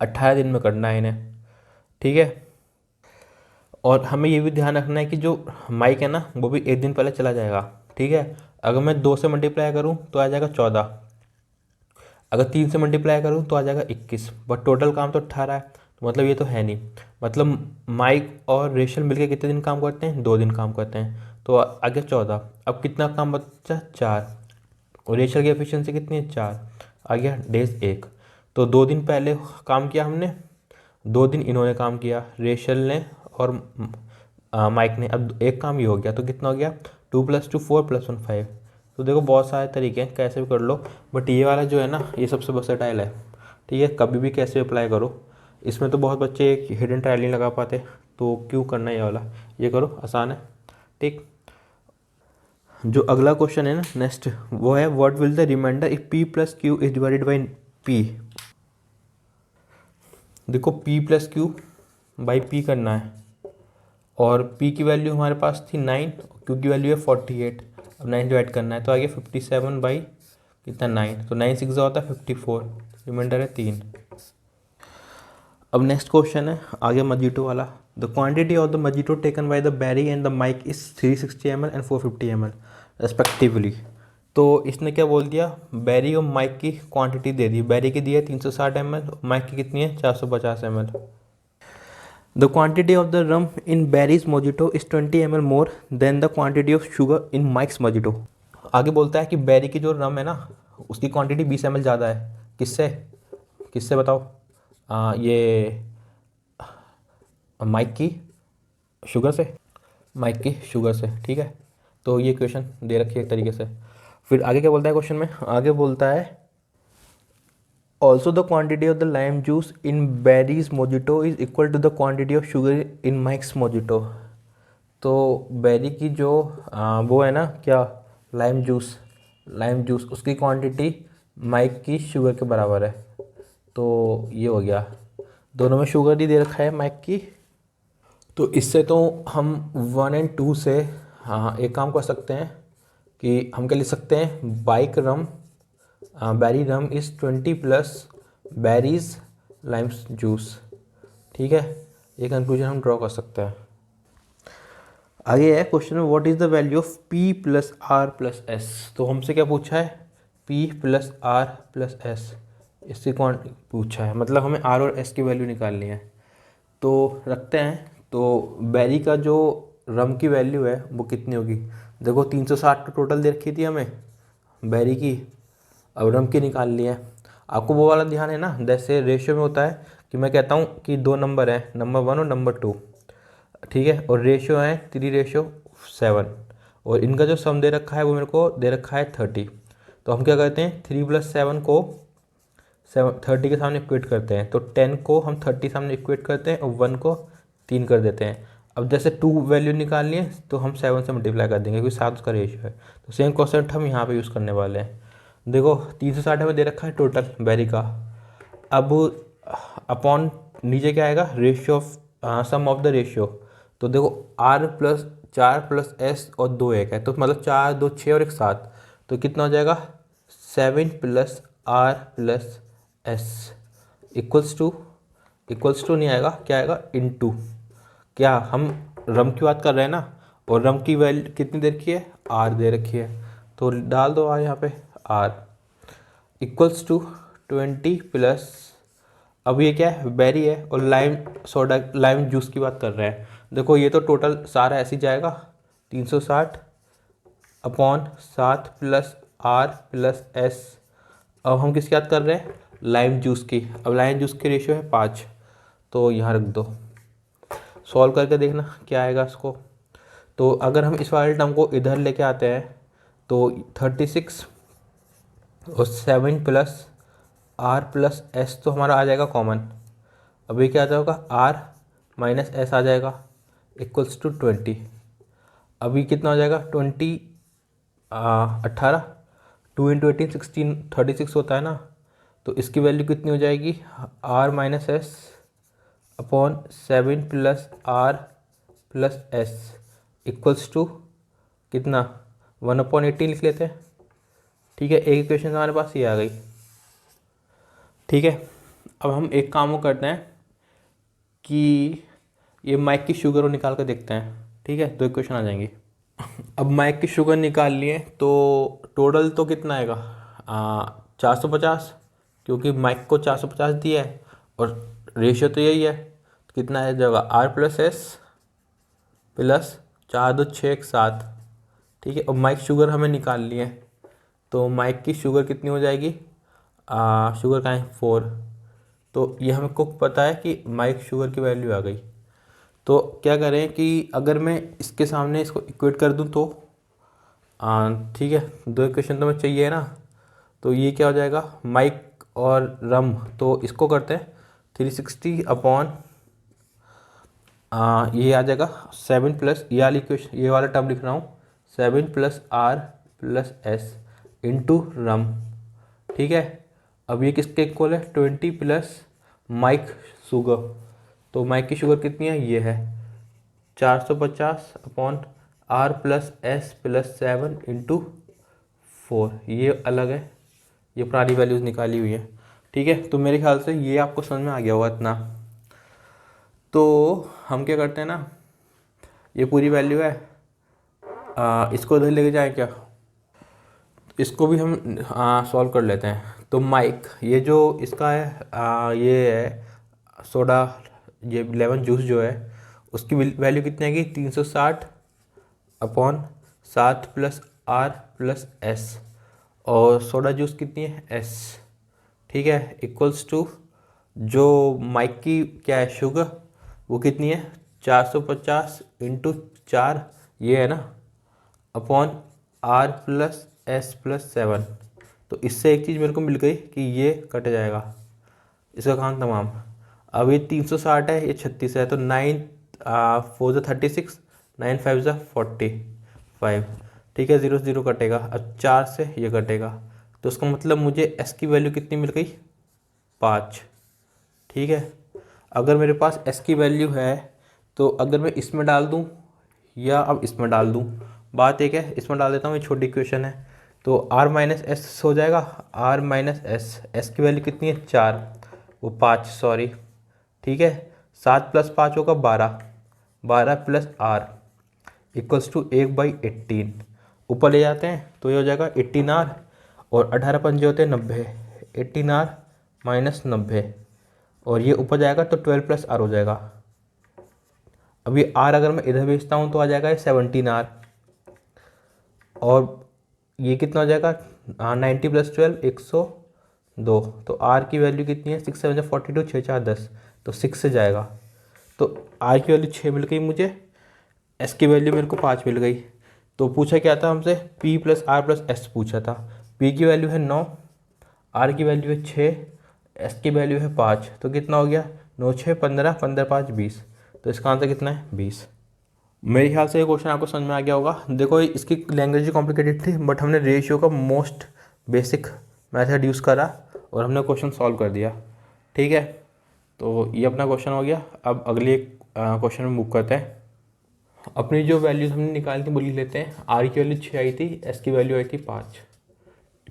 18 दिन में करना है इन्हें, ठीक है। और हमें ये भी ध्यान रखना है कि जो माइक है ना वो भी 1 दिन पहले चला जाएगा, ठीक है। अगर मैं 2 से मल्टीप्लाई करूँ तो आ जाएगा 14, अगर 3 से मल्टीप्लाई करूँ तो आ जाएगा 21, बट टोटल काम तो 18 है, तो मतलब ये तो है नहीं। मतलब माइक और रेशल मिलके कितने दिन काम करते हैं 2 दिन काम करते हैं, तो आ गया 14। अब कितना काम बचा 4, और रेशल की एफिशिएंसी कितनी है 4, आ गया डेज 1। तो 2 दिन पहले काम किया हमने, 2 दिन इन्होंने काम किया रेशल ने और माइक ने। अब एक काम ये हो गया, तो कितना हो गया 2 + 2 4 + 1 5। तो देखो बहुत सारे तरीके हैं, कैसे भी कर लो, बट ये वाला जो है ना ये सबसे वर्सेटाइल है, ठीक है। कभी भी कैसे अप्लाई करो, इसमें तो बहुत बच्चे एक हिडन ट्रायल नहीं लगा पाते, तो क्यों करना ये वाला, ये करो, आसान है, ठीक। जो अगला क्वेश्चन है ना नेक्स्ट, वो है what will the reminder if p + q is divided by p। देखो p + q बाई p करना है, और p की वैल्यू हमारे पास थी 9, q की वैल्यू है 48, अब 9 डिवाइड करना है, तो आगे 57 बाई कितना 9, तो 9 6 होता है 54, रिमाइंडर है 3। अब नेक्स्ट क्वेश्चन है आगे मजीटो वाला, the quantity of the mojito taken by the Barry and the Mike is 360 ml and 450 ml respectively. तो इसने क्या बोल दिया, बैरी और माइक की क्वांटिटी दे दी, बैरी की दी है 360 ml, माइक की कितनी है 450 ml। The quantity of the rum in Berry's mojito is 20 ml more than the quantity of sugar in Mike's mojito. आगे बोलता है कि बैरी की जो रम है ना उसकी क्वांटिटी 20 ml ज़्यादा है, किससे किससे बताओ, ये माइक की शुगर से, माइक की शुगर से, ठीक है। तो ये क्वेश्चन दे रखी है एक तरीके से। फिर आगे क्या बोलता है क्वेश्चन में, आगे बोलता है also the quantity of the lime juice in Berry's mojito is equal to the quantity of sugar in Mike's mojito. तो बैरी की जो वो है ना क्या, लाइम जूस उसकी क्वांटिटी माइक की शुगर के बराबर है, तो ये हो गया, दोनों में शुगर ही दे रखा है माइक की। तो इससे तो हम 1 और 2 से हाँ एक काम कर सकते हैं कि हम क्या लिख सकते हैं, bike rum Berry rum is 20 plus Berry's limes juice, ठीक है। ये कंक्लूजन हम ड्रॉ कर सकते हैं। आगे है क्वेश्चन में what is the value of p + r + s। तो हमसे क्या पूछा है, p + r + s, इससे कौन पूछा है, मतलब हमें r और s की वैल्यू निकालनी है। तो रखते हैं, तो बैरी का जो रम की वैल्यू है वो कितनी होगी, देखो 360 तो टोटल दे रखी थी हमें बैरी की, अब रम की निकालनी है। आपको वो वाला ध्यान है ना, जैसे रेशियो में होता है कि मैं कहता हूँ कि 2 नंबर हैं, नंबर 1 और नंबर 2, ठीक है, और रेशियो है 3:7, और इनका जो सम दे रखा है वो मेरे को दे रखा है 30। तो हम क्या करते हैं 3 + 7 को 30 के सामने इक्वेट करते हैं, तो 10 को हम 30 सामने इक्वेट करते हैं और 1 को 3 कर देते हैं। अब जैसे 2 वैल्यू निकालनी है तो हम 7 से मल्टीप्लाई कर देंगे क्योंकि 7 उसका रेशियो है। तो सेम कॉन्सेप्ट हम यहाँ पे यूज़ करने वाले हैं। देखो 360 में दे रखा है टोटल बैरी का, अब अपॉन नीचे क्या आएगा, ratio of sum of the ratio, तो देखो आर प्लस 4 प्लस एस और 2 1 है, तो मतलब 4 2 6 और 1 7, तो कितना हो जाएगा 7 plus R plus S equals to नहीं आएगा, क्या आएगा इनटू, क्या हम रम की बात कर रहे हैं ना, और रम की वैल्यू कितनी दे रखी है, आर दे रखी है, तो डाल दो आर यहाँ पे, आर इक्वल्स टू 20 प्लस, अब ये क्या है बेरी है और लाइम सोडा लाइम जूस की बात कर रहे हैं। देखो ये तो टोटल सारा ऐसे ही जाएगा 360 upon 7 plus R plus S. अब हम किसकी बात कर रहे हैं, लाइम जूस की। अब लाइम जूस की रेशियो है 5, तो यहाँ रख दो, सॉल्व करके देखना क्या आएगा इसको। तो अगर हम इस वाले टर्म को इधर लेके आते हैं तो 36 और 7 प्लस आर प्लस एस तो हमारा आ जाएगा कॉमन। अब ये क्या आ जाएगा, आर माइनस एस आ जाएगा इक्वल्स टू 20। अभी कितना हो जाएगा 20 18, 2 इंटू 18 16 36 होता है ना, तो इसकी वैल्यू कितनी हो जाएगी, R minus S upon 7 plus R plus S equals to कितना 1/18 लिख लेते हैं। ठीक है, एक इक्वेशन हमारे पास ये आ गई। ठीक है, अब हम एक काम वो करते हैं कि ये माइक की शुगर को निकाल कर देखते हैं। ठीक है, 2 इक्वेशन आ जाएंगी। अब माइक की शुगर निकाल लिए तो टोटल तो कितना आएगा 450, क्योंकि माइक को 450 दिया है और रेशियो तो यही है, तो कितना है जाएगा आर प्लस एस प्लस 4 2 6 1 7। ठीक है, अब माइक शुगर हमें निकाल ली है, तो माइक की शुगर कितनी हो जाएगी, शुगर का है 4, तो ये हमको पता है कि माइक शुगर की वैल्यू आ गई। तो क्या करें कि अगर मैं इसके सामने इसको इक्वेट कर दूं तो ठीक है, 2 इक्वेशन तो हमें चाहिए है ना, तो ये क्या हो जाएगा माइक और रम, तो इसको करते हैं 360 अपॉन ये आ जाएगा 7 प्लस ये वाली इक्वेशन, ये वाला टर्म लिख रहा हूँ 7 plus R plus S into rum. ठीक है, अब ये किसके इक्वल है 20 प्लस माइक शुगर, तो माइक की शुगर कितनी है, ये है 450 upon R plus S plus 7 into 4, ये अलग है, ये पुरानी वैल्यूज़ निकाली हुई है। ठीक है, तो मेरे ख्याल से ये आपको समझ में आ गया होगा इतना। तो हम क्या करते हैं ना, ये पूरी वैल्यू है, इसको इधर लेके जाए क्या, इसको भी हम सॉल्व कर लेते हैं। तो माइक ये जो इसका है ये है सोडा, ये लेमन जूस जो है उसकी वैल्यू कितनी आएगी 360 upon 7 plus R plus S, और सोडा जूस कितनी है एस। ठीक है, इक्वल्स टू जो माइक की क्या है शुगर वो कितनी है 450 इंटू 4 ये है ना upon R plus S plus 7। तो इससे एक चीज़ मेरे को मिल गई कि ये कट जाएगा, इसका काम तमाम। अब ये 360 है, ये 36 है, तो 9 4 36, 9 5 45। ठीक है, 0 0 कटेगा, अब 4 से ये कटेगा, तो उसका मतलब मुझे एस की वैल्यू कितनी मिल गई 5। ठीक है, अगर मेरे पास एस की वैल्यू है तो अगर मैं इसमें डाल दूं या अब इसमें डाल दूं, बात एक है, इसमें डाल देता हूँ, ये छोटी इक्वेशन है, तो आर माइनस एस हो जाएगा, आर माइनस एस, एस की वैल्यू कितनी है 4 वो 5 सॉरी। ठीक है, 7 प्लस 5 होगा 12, 12 प्लस आर इक्वल्स टू 1/18, ऊपर ले जाते हैं तो ये हो जाएगा 18 आर, और 18 पंजे होते हैं 90, 18 आर माइनस 90, और ये ऊपर जाएगा तो 12 प्लस आर हो जाएगा। अभी आर अगर मैं इधर भेजता हूँ तो आ जाएगा 17 आर, और ये कितना हो जाएगा 90 प्लस 12 102, तो आर की वैल्यू कितनी है 6 7 42 6 4 10, तो 6 से जाएगा, तो आर की वैल्यू 6 मिल गई मुझे, एस की वैल्यू मेरे को 5 मिल गई। तो पूछा क्या था हमसे, P plus R plus S पूछा था, पी की वैल्यू है 9, आर की वैल्यू है 6, एस की वैल्यू है 5, तो कितना हो गया 9 6 15 15 5 20, तो इसका आंसर कितना है 20। मेरे ख्याल से ये क्वेश्चन आपको समझ में आ गया होगा। देखो इसकी लैंग्वेज कॉम्प्लिकेटेड थी, बट हमने रेशियो का मोस्ट बेसिक मेथड यूज़ करा और हमने क्वेश्चन सॉल्व कर दिया। ठीक है, तो ये अपना क्वेश्चन हो गया। अब अगले क्वेश्चन में मूव करते हैं। अपनी जो वैल्यूज हमने निकाली थी वो लिख लेते हैं। आर की वैल्यू 6 आई थी, एस की वैल्यू आई थी 5।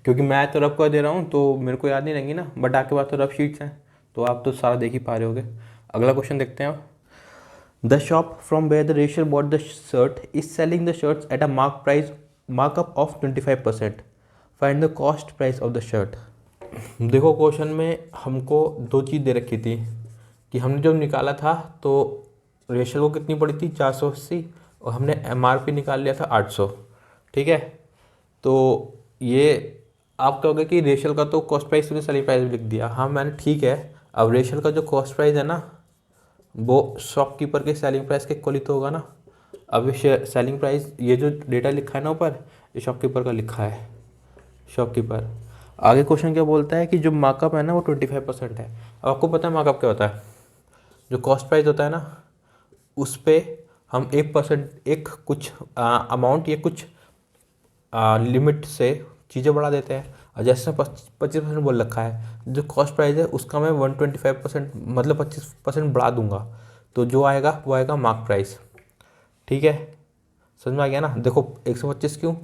क्योंकि मैं तो रफ कर दे रहा हूँ तो मेरे को याद नहीं रहेंगी ना, बट आपके पास तो रफ शीट्स हैं तो आप तो सारा देख ही पा रहे होगे। अगला क्वेश्चन देखते हैं। The shop from where the रेशियर bought the shirt is selling the shirts at a markup of 25%। Find the cost price of the shirt. देखो क्वेश्चन में हमको दो चीज़ दे रखी थी कि हमने जब निकाला था तो रेशियो को कितनी पड़ी थी 480, और हमने एमआरपी निकाल लिया था 800। ठीक है, तो ये आप कहोगे कि रेशियल का तो कॉस्ट प्राइस में सेलिंग प्राइस भी लिख दिया। हाँ मैंने, ठीक है। अब रेशियल का जो कॉस्ट प्राइस है ना वो शॉपकीपर के सेलिंग प्राइस के इक्वल ही तो होगा ना। अब ये सेलिंग प्राइस, ये जो डेटा लिखा है ना ऊपर, ये शॉपकीपर का लिखा है, शॉपकीपर। आगे क्वेश्चन क्या बोलता है कि जो मार्कअप है ना वो 25% है। अब आपको पता है मार्कअप क्या होता है? जो कॉस्ट प्राइस होता है ना उस पर हम 1% एक कुछ अमाउंट या कुछ लिमिट से चीज़ें बढ़ा देते हैं। और जैसे 25% बोल रखा है, जो कॉस्ट प्राइस है उसका मैं 125% मतलब 25% बढ़ा दूंगा, तो जो आएगा वो आएगा मार्क प्राइस। ठीक है, समझ में आ गया ना? देखो 125 क्यों,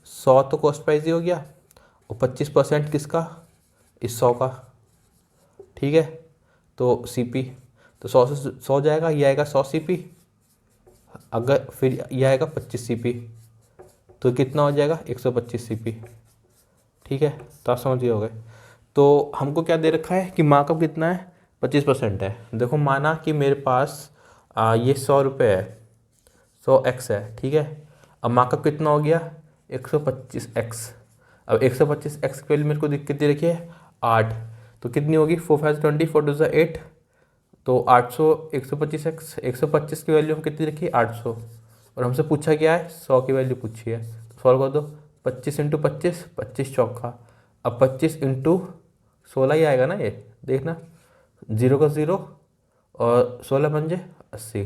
100 तो कॉस्ट प्राइस ही हो गया, और 25% किसका, इस 100 का। ठीक है, तो सीपी तो 100 से 100 जाएगा, ये आएगा 100 सीपी। अगर फिर ये आएगा 25 सीपी, तो कितना हो जाएगा 125 सीपी। ठीक है, तो आप समझ गए होंगे। तो हमको क्या दे रखा है कि मार्कअप कितना है, 25% है। देखो माना कि मेरे पास ये 100 रुपये है, 100x है। ठीक है, अब मार्कअप कितना हो गया 125x। अब 125x की वैल्यू मेरे को कितनी रखी है 8, तो कितनी होगी 4 5 20 4 2 8, तो 800 125x, 125 की वैल्यू हम कितनी रखी है 800, और हमसे पूछा क्या है 100 की वैल्यू पूछी है। तो सॉल्व कर दो, 25 इंटू 25, 25 चौका। अब 25 इंटू 16 ही आएगा ना, ये देखना, 0 का 0 और 16 पंजे 80।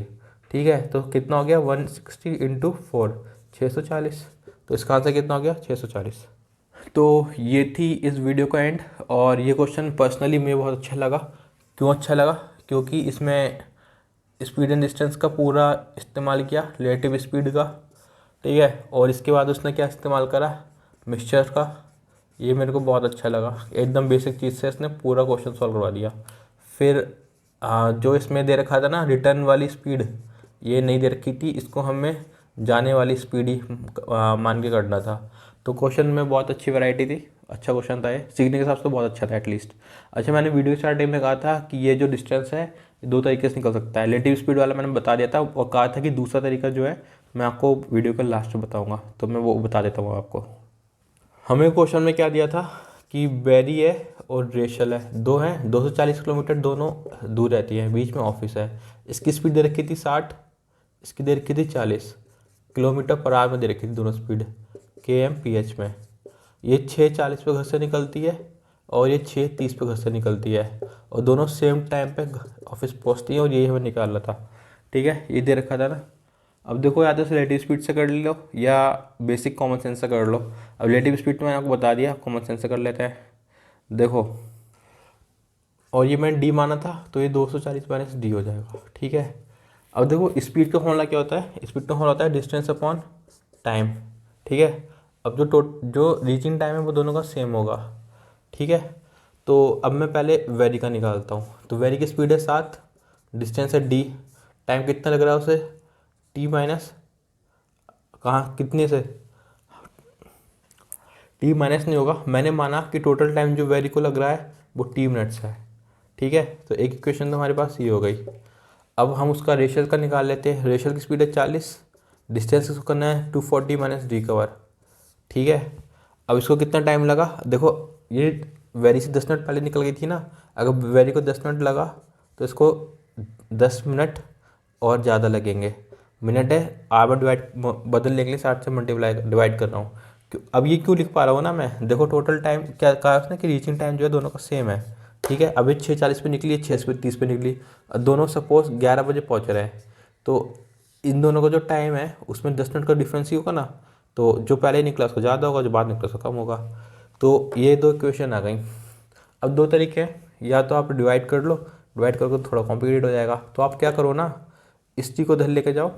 ठीक है, तो कितना हो गया 160 इंटू 4, 640। तो इसका आंसर कितना हो गया 640। तो ये थी इस वीडियो का एंड, और ये क्वेश्चन पर्सनली मुझे बहुत अच्छा लगा। क्यों अच्छा लगा? क्योंकि इसमें स्पीड एंड डिस्टेंस का पूरा इस्तेमाल किया, रिलेटिव स्पीड का। ठीक है, और इसके बाद उसने क्या इस्तेमाल करा, मिक्सचर का। ये मेरे को बहुत अच्छा लगा, एकदम बेसिक चीज़ से इसने पूरा क्वेश्चन सॉल्व करवा दिया। फिर जो इसमें दे रखा था ना रिटर्न वाली स्पीड, ये नहीं दे रखी थी, इसको हमें जाने वाली स्पीड ही मान के करना था। तो क्वेश्चन में बहुत अच्छी वैरायटी थी, अच्छा क्वेश्चन था ये, सीखने के हिसाब से तो बहुत अच्छा था एटलीस्ट। अच्छा, मैंने वीडियो स्टार्टिंग में कहा था कि ये जो डिस्टेंस है दो तरीके से निकल सकता है। रिलेटिव स्पीड वाला मैंने बता दिया था, और कहा था कि दूसरा तरीका जो है मैं आपको वीडियो के लास्ट में बताऊँगा, तो मैं वो बता देता हूँ आपको। हमें क्वेश्चन में क्या दिया था कि वेरी है और रेशल है, दो हैं, 240 किलोमीटर दोनों दूर रहती हैं, बीच में ऑफिस है। इसकी स्पीड दे रखी थी 60, इसकी दे रखी थी 40 किलोमीटर पर आवर में दे रखी थी दोनों स्पीड, km/h में। ये 6:40 पे घर से निकलती है और ये 6:30 पे घर से निकलती है, और दोनों सेम टाइम पे ऑफिस पहुंचती हैं, और यही हमें निकालना था। ठीक है, ये दे रखा था ना। अब देखो या तो रिलेटिव स्पीड से कर लो या बेसिक कॉमन सेंस से कर लो। अब रिलेटिव स्पीड तो मैंने आपको बता दिया, कॉमन सेंस से कर लेते हैं। देखो, और ये मैंने डी माना था, तो ये 240 माइनस डी हो जाएगा। ठीक है, अब देखो स्पीड का फॉर्मूला क्या होता है, स्पीड का फॉर्मूला होता है डिस्टेंस अपॉन टाइम। ठीक है, अब जो रीचिंग टाइम है वो दोनों का सेम होगा। ठीक है, तो अब मैं पहले वेरी का निकालता हूँ। तो वेरी की स्पीड है 7, डिस्टेंस है डी, टाइम कितना लग रहा है उसे टी माइनस, कहाँ कितने से, टी माइनस नहीं होगा, मैंने माना कि टोटल टाइम जो वेरी को लग रहा है वो टी मिनट्स है। ठीक है, तो एक इक्वेशन तो हमारे पास ये हो गई। अब हम उसका रेशियल का निकाल लेते हैं। रेशियल की स्पीड है 40, डिस्टेंस इसको करना है 240 माइनस डी कवर। ठीक है, अब इसको कितना टाइम लगा, देखो ये वेरी से 10 मिनट पहले निकल गई थी ना, अगर वेरी को 10 मिनट लगा तो इसको 10 मिनट और ज़्यादा लगेंगे। मिनट है, आर में डिवाइड बदल लेंगे, 60 से मल्टीप्लाई डिवाइड कर रहा हूँ। अब ये क्यों लिख पा रहा हूँ ना मैं, देखो टोटल टाइम क्या कहा उसने कि रीचिंग टाइम जो है दोनों का सेम है। ठीक है, अभी 6:40 पे निकली है, 6:30 पे निकली, दोनों सपोज 11 बजे पहुँच रहे हैं, तो इन दोनों का जो टाइम है उसमें 10 मिनट का डिफरेंस ही होगा ना। तो जो पहले निकला उसको ज़्यादा होगा, जो बाद निकला उसको कम होगा। तो ये दो इक्वेशन आ गई। अब दो तरीके हैं, या तो आप डिवाइड कर लो, डिवाइड करके थोड़ा कॉम्प्लिकेटेड हो जाएगा, तो आप क्या करो ना, इस टी को इधर लेके जाओ,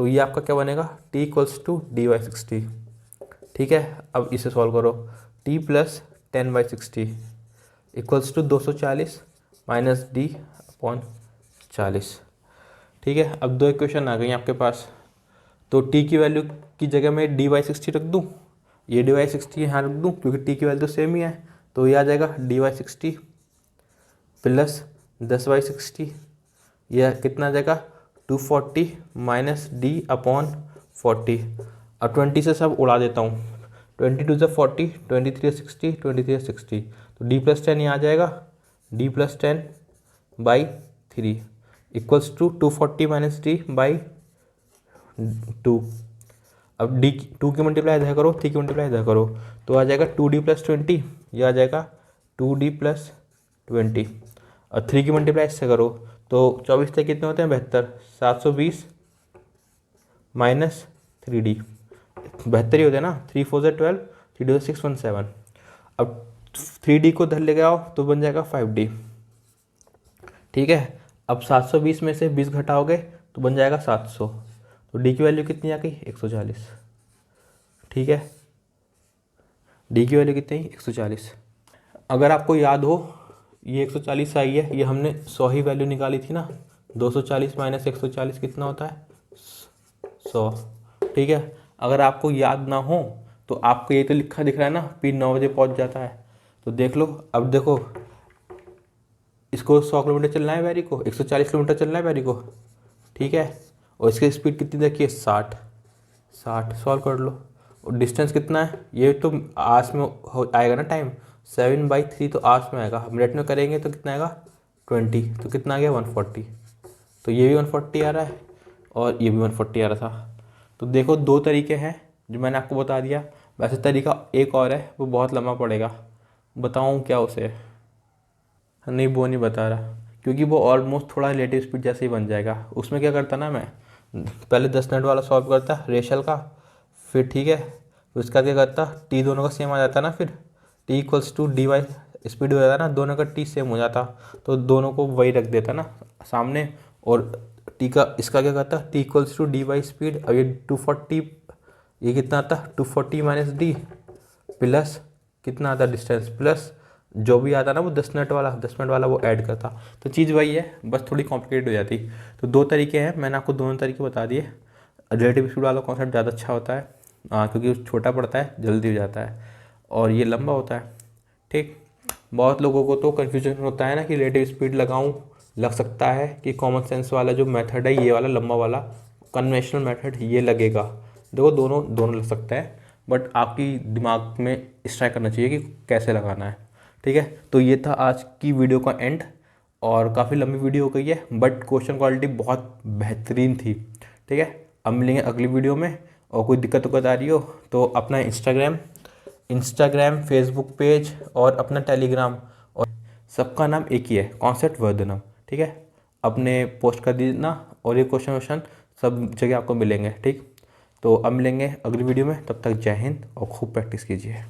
तो ये आपका क्या बनेगा, t equals to D by 60। ठीक है, अब इसे सॉल्व करो, t plus 10/60 equals to 240 minus D upon 40। ठीक है, अब दो इक्वेशन आ गई आपके पास। तो t की वैल्यू की जगह मैं d/60 रख दूँ, ये d/60 यहाँ रख दूँ क्योंकि t की वैल्यू तो सेम ही है। तो ये आ जाएगा d/60 प्लस 10/60, यह कितना आ जाएगा 240 माइनस डी अपॉन 40। अब 20 से सब उड़ा देता हूँ, 22 से 40, 23 60, 23 60, तो d प्लस 10 यहाँ आ जाएगा, d plus 10/3 equals to 240 minus D by 2। अब डी 2 की मल्टीप्लाई इधर करो, 3 की मल्टीप्लाई इधर करो, तो आ जाएगा 2d प्लस 20, यह आ जाएगा 2d प्लस 20। और 3 की मल्टीप्लाई इससे करो तो 24 से कितने होते हैं 72, 720 माइनस 3d, 72 ही होते हैं ना, 3 4 से 12, 3 2 से 617। अब 3d को धर ले आओ तो बन जाएगा 5d। ठीक है, अब 720 में से 20 घटाओगे तो बन जाएगा 700, तो d की वैल्यू कितनी आ गई 140। ठीक है, d की वैल्यू कितनी 140। अगर आपको याद हो ये 140 आई है, ये हमने 100 ही वैल्यू निकाली थी ना, 240 माइनस 140 कितना होता है 100। ठीक है, अगर आपको याद ना हो तो आपको ये तो लिखा दिख रहा है ना, P 9 बजे पहुंच जाता है, तो देख लो। अब देखो इसको 100 किलोमीटर चलना है बैरी को, 140 किलोमीटर चलना है बैरी को। ठीक है, और इसकी स्पीड कितनी देखिए 60। सॉल्व कर लो। और डिस्टेंस कितना है, ये तो आस में आएगा ना टाइम, 7/3 तो आस में आएगा, मिनट में करेंगे तो कितना आएगा 20, तो कितना आ गया 140। तो ये भी 140 आ रहा है और ये भी 140 आ रहा था। तो देखो दो तरीके हैं जो मैंने आपको बता दिया। वैसे तरीका एक और है, वो बहुत लंबा पड़ेगा, बताऊँ क्या उसे, नहीं वो नहीं बता रहा, क्योंकि वो ऑलमोस्ट थोड़ा रिलेटिव स्पीड जैसे ही बन जाएगा। उसमें क्या करता ना, मैं पहले 10 मिनट वाला सॉल्व करता रेशल का, फिर ठीक है उसका क्या करता, टी दोनों का सेम आ जाता ना, फिर T equals to D by speed हो जाता ना, दोनों का टी सेम हो जाता, तो दोनों को वही रख देता ना सामने। और टी का इसका क्या करता, T equals to D by speed, अब ये 240, ये कितना आता 240 माइनस डी प्लस कितना आता डिस्टेंस, प्लस जो भी आता ना वो 10 मिनट वाला वो ऐड करता। तो चीज़ वही है, बस थोड़ी कॉम्प्लिकेट हो जाती। तो दो तरीके हैं, मैंने आपको दोनों तरीके बता दिए। रिलेटिव स्पीड वाला कॉन्सेप्ट ज़्यादा अच्छा होता है क्योंकि छोटा पड़ता है, जल्दी हो जाता है, और ये लंबा होता है। ठीक, बहुत लोगों को तो कन्फ्यूजन होता है ना कि रिलेटिव स्पीड लगाऊं, लग सकता है कि कॉमन सेंस वाला जो मेथड है, ये वाला लंबा वाला कन्वेंशनल मेथड ये लगेगा। देखो दोनों लग सकता है, बट आपकी दिमाग में इस ट्राई करना चाहिए कि कैसे लगाना है। ठीक है, तो ये था आज की वीडियो का एंड, और काफ़ी लंबी वीडियो हो गई है, बट क्वेश्चन क्वालिटी बहुत बेहतरीन थी। ठीक है, अब मिलेंगे अगली वीडियो में, और कोई दिक्कत आ रही हो तो अपना इंस्टाग्राम फेसबुक पेज और अपना टेलीग्राम, और सबका नाम एक ही है, कॉन्सेप्ट वर्धनम। ठीक है, अपने पोस्ट कर देना, और ये क्वेश्चन सब जगह आपको मिलेंगे। ठीक, तो अब मिलेंगे अगली वीडियो में, तब तक जय हिंद और खूब प्रैक्टिस कीजिए।